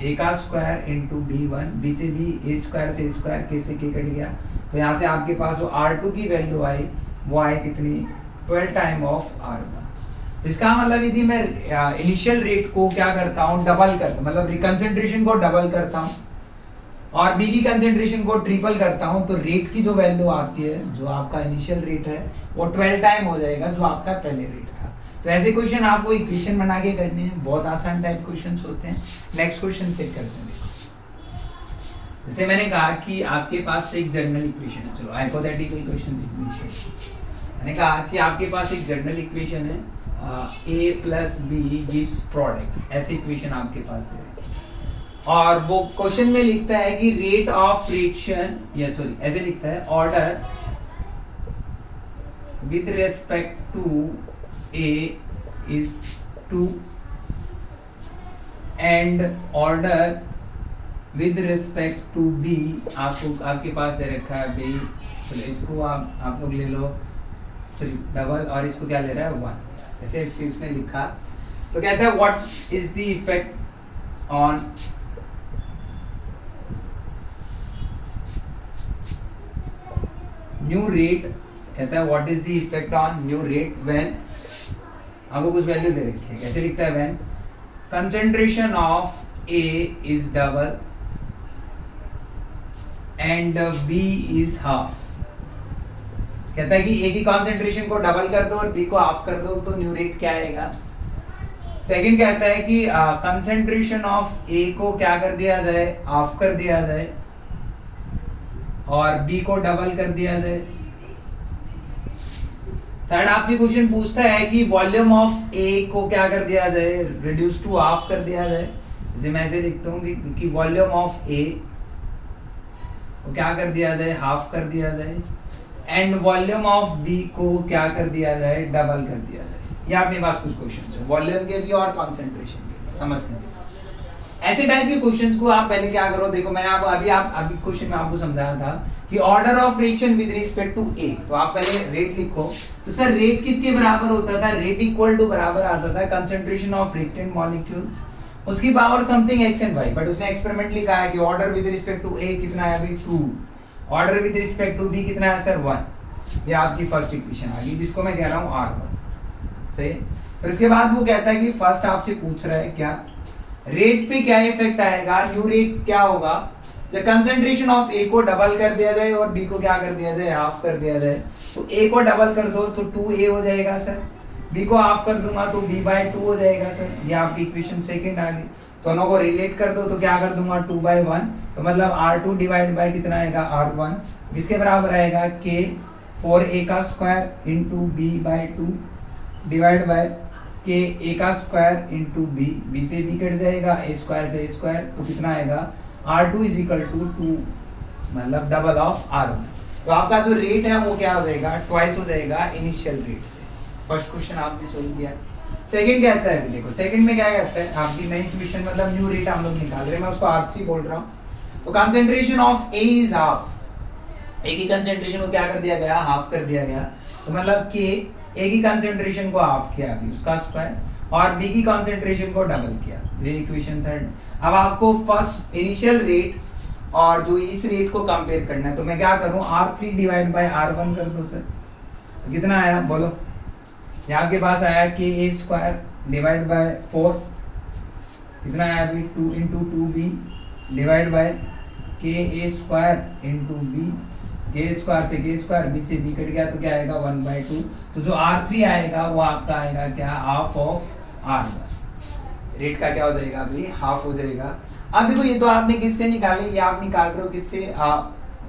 a का स्क्वायर इंटू b1, b से b a स्क्वायर से स्क्वायर k से k कट गया, तो यहाँ से आपके पास जो R2 की वैल्यू आई वो आई कितनी 12 टाइम ऑफ R1। तो इसका मतलब यदि मैं इनिशियल रेट को क्या करता हूँ डबल करता, मतलब कंसंट्रेशन को डबल करता हूँ और बी की कंसंट्रेशन को ट्रिपल करता हूँ, तो रेट की जो वैल्यू आती है जो आपका इनिशियल रेट है वो 12 टाइम हो जाएगा जो आपका पहले रेट था। तो ऐसे क्वेश्चन आपको इक्वेशन बना के करने हैं, बहुत आसान टाइप क्वेश्चन होते हैं। नेक्स्ट क्वेश्चन चेक करते हैं। जैसे मैंने कहा कि आपके पास एक जनरल इक्वेशन है, चलो हाइपोथेटिकल क्वेश्चन देख लीजिए। मैंने कहा कि आपके पास एक जनरल इक्वेशन है a plus B gives product, ऐसी इक्वेशन आपके पास दे रखी है और वो क्वेश्चन में लिखता है कि रेट ऑफ रिएक्शन, या सॉरी ऐसे लिखता है order with respect to a is 2 and order with respect to b, आपके पास दे रखा है b, चलो इसको आप लोग ले लो सॉरी डबल, और इसको क्या ले रहा है 1, ऐसे इसके उसने लिखा। तो कहता है what is the effect on new rate, कहता है what is the effect on new rate when, आपको कुछ वैल्यू दे रखी है, कैसे लिखता है when concentration of A is double and B is half. कहता है कि ए की कंसंट्रेशन को डबल कर दो और बी को हाफ कर दो तो न्यू रेट क्या आएगा। सेकंड कहता है कि कंसंट्रेशन ऑफ ए को क्या कर दिया जाए, हाफ कर दिया जाए और बी को डबल कर दिया जाए। थर्ड आपसे क्वेश्चन पूछता है कि वॉल्यूम ऑफ ए को क्या कर दिया जाए, रिड्यूस टू हाफ कर दिया जाए। जैसे मैं ऐसे लिखता हूँ कि वॉल्यूम ऑफ ए को क्या कर दिया जाए, हाफ कर दिया जाए। एंड वॉल्यूम ऑफ बी को क्या कर दिया जाए, डबल कर दिया जाए। ये अपने पास कुछ क्वेश्चन है वॉल्यूम के भी और कॉन्सेंट्रेशन के भी, समझते हैं। ऐसे टाइप के क्वेश्चंस को आप पहले क्या करो, देखो मैंने आपको अभी क्वेश्चन में आपको समझाया था कि order of reaction with respect to A, तो आप पहले रेट लिखो। तो सर रेट किसके बराबर होता था, रेट इक्वल टू बराबर आता था कंसंट्रेशन ऑफ रिएक्टेंट मॉलिक्यूल्स उसकी power something x and y, but उसने एक्सपेरिमेंट लिखा है कि order with respect to A कितना है अभी 2, order with respect to B कितना है सर 1। ये आपकी फर्स्ट इक्वेशन आ गई जिसको मैं कह रहा हूँ R1, सही। फिर उसके बाद वो कहता है कि फर्स्ट आपसे पूछ रहा है क्या रेट पे क्या इफेक्ट आएगा, न्यू रेट क्या होगा जब कंसंट्रेशन ऑफ ए को डबल कर दिया जाए और बी को क्या कर दिया जाए, हाफ कर दिया जाए। तो ए को डबल कर दो तो 2a हो जाएगा सर, बी को हाफ कर दूंगा तो b/2 हो जाएगा सर। ये आपकी इक्वेशन सेकंड आ गई। दोनों को रिलेट कर दो तो क्या कर दूंगा 2/1, तो मतलब R2 डिवाइड बाय कितना आएगा R1, इसके बराबर आएगा k 4a का square into b/2 divide by k a का स्क्वायर इंटू b से b कट जाएगा, a स्क्वायर से a स्क्वायर, तो कितना आएगा R2 इज इक्वल टू 2 मतलब डबल ऑफ R1। तो आपका जो रेट है वो क्या हो जाएगा, ट्वाइस हो जाएगा इनिशियल रेट से। फर्स्ट क्वेश्चन आपने सोल्व किया। सेकंड क्या कहता है, अभी देखो सेकंड में क्या कहता है, आपकी नई इक्वेशन मतलब न्यू रेट हम लोग निकाल रहे हैं, मैं उसको R3 बोल रहा हूँ। तो concentration of A is half, A की कंसंट्रेशन को क्या कर दिया गया, हाफ कर दिया गया। तो मतलब कि A की कंसंट्रेशन को हाफ किया अभी उसका स्क्वायर, और B की कंसंट्रेशन को डबल किया। ये इक्वेशन थर्ड। अब आपको फर्स्ट इनिशियल रेट और जो इस रेट को कंपेयर करना है, तो मैं क्या करूं R3 डिवाइड बाय R1 कर दो सर। तो कितना आया बोलो, ये आपके पास आया कि a स्क्वायर डिवाइड बाय 4 कितना आया अभी 2 इंटू 2b डिवाइड बाय के a स्क्वायर इंटू b, के स्क्वायर से के स्क्वायर, b से b कट गया तो क्या आएगा 1/2। तो जो R3 आएगा वो आपका आएगा क्या, हाफ ऑफ R1। रेट का क्या हो जाएगा अभी, हाफ हो जाएगा। अब देखो ये तो आपने किससे निकाली, ये आप निकाल रहे हो किससे,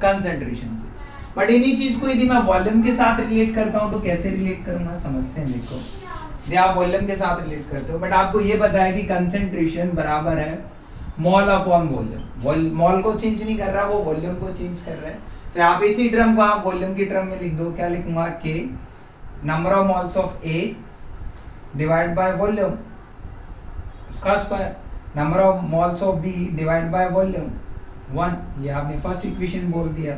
कंसंट्रेशन से। बट इन्हीं चीज को यदि मैं वॉल्यूम के साथ रिलेट करता हूँ तो कैसे रिलेट करूंगा, समझते हैं। देखो ये आप वॉल्यूम के साथ रिलेट करते हो, बट आपको ये पता है कि कंसंट्रेशन बराबर है मोल अपॉन वॉल्यूम। मोल को चेंज नहीं कर रहा, वो वॉल्यूम को चेंज कर रहा है। तो यहाँ पे इसी टर्म को आप वॉल्यूम की टर्म में लिख दो, क्या लिखूंगा, के number of moles of A divide by volume उसका square, number of moles of B divide by volume 1। ये आपने फर्स्ट इक्वेशन बोल दिया।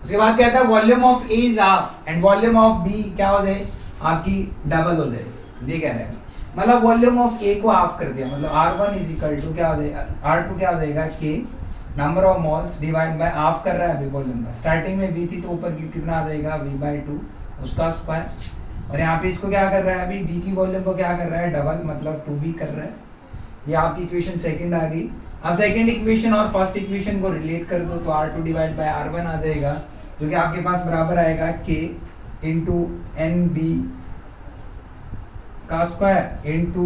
उसके बाद क्या था, volume of A is half and volume of B क्या हो जाए, आपकी डबल हो जाए। ये कह रहे हैं मतलब वॉल्यूम ऑफ ए को हाफ कर दिया, मतलब R1 इज इक्वल टू क्या हो जाएगा, R2 क्या हो जाएगा, के number of moles divide by half कर रहा है अभी वॉल्यूम का। स्टार्टिंग में बी थी तो ऊपर कितना आ जाएगा v/2 उसका स्क्वायर, और यहाँ पे इसको क्या कर रहा है अभी, बी की वॉल्यूम को क्या कर रहा है, डबल मतलब 2v कर रहा है। ये आपकी इक्वेशन सेकंड आ गई। अब सेकंड इक्वेशन और फर्स्ट इक्वेशन को रिलेट कर दो तो R2 डिवाइड बाय R1 आ जाएगा, जो कि आपके पास बराबर आएगा k इंटू NB का square into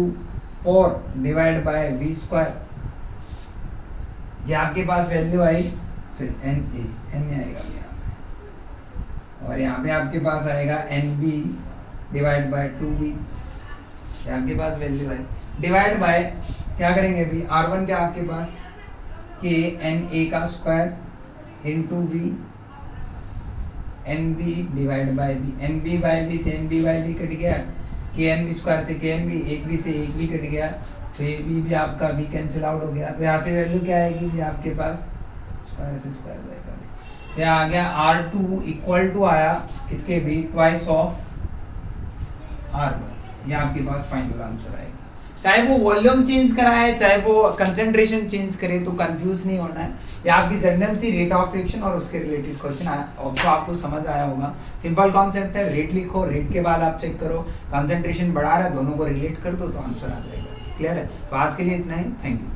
4 divide bye v square. ये आपके पास वैल्यू आई n आएगा यहाँ पे, और यहाँ पे आपके पास आएगा NB डिवाइड बाय 2v। ये आपके पास वैल्यू आई, डिवाइड बाय क्या करेंगे अभी, R1 क्या आपके पास k NA का square into v NB divide by b, NB by b से NB बाय b कट गया, k NB स्क्वायर से k NB, एक b से एक b कट गया, तो ये b भी आपका b कैंसिल आउट हो गया। तो यहाँ से वैल्यू क्या आएगी भी आपके पास, स्क्वायर से स्क्वायर जाएगा। तो यहाँ आ गया R2 इक्वल टू आया किसके भी, ट्वाइस ऑफ R1। ये आपके पास फाइनल आंसर आएगा। चाहे वो वॉल्यूम चेंज कराए चाहे वो कंसंट्रेशन चेंज करे, तो कंफ्यूज नहीं होना है। ये आपकी जनरल थी रेट ऑफ रिएक्शन और उसके रिलेटेड क्वेश्चन आया, तो आपको समझ आया होगा। सिंपल कॉन्सेप्ट है, रेट लिखो, रेट के बाद आप चेक करो कंसंट्रेशन बढ़ा रहा है, दोनों को रिलेट कर दो तो आंसर आ जाएगा। क्लियर है? तो आज के लिए इतना ही, थैंक यू।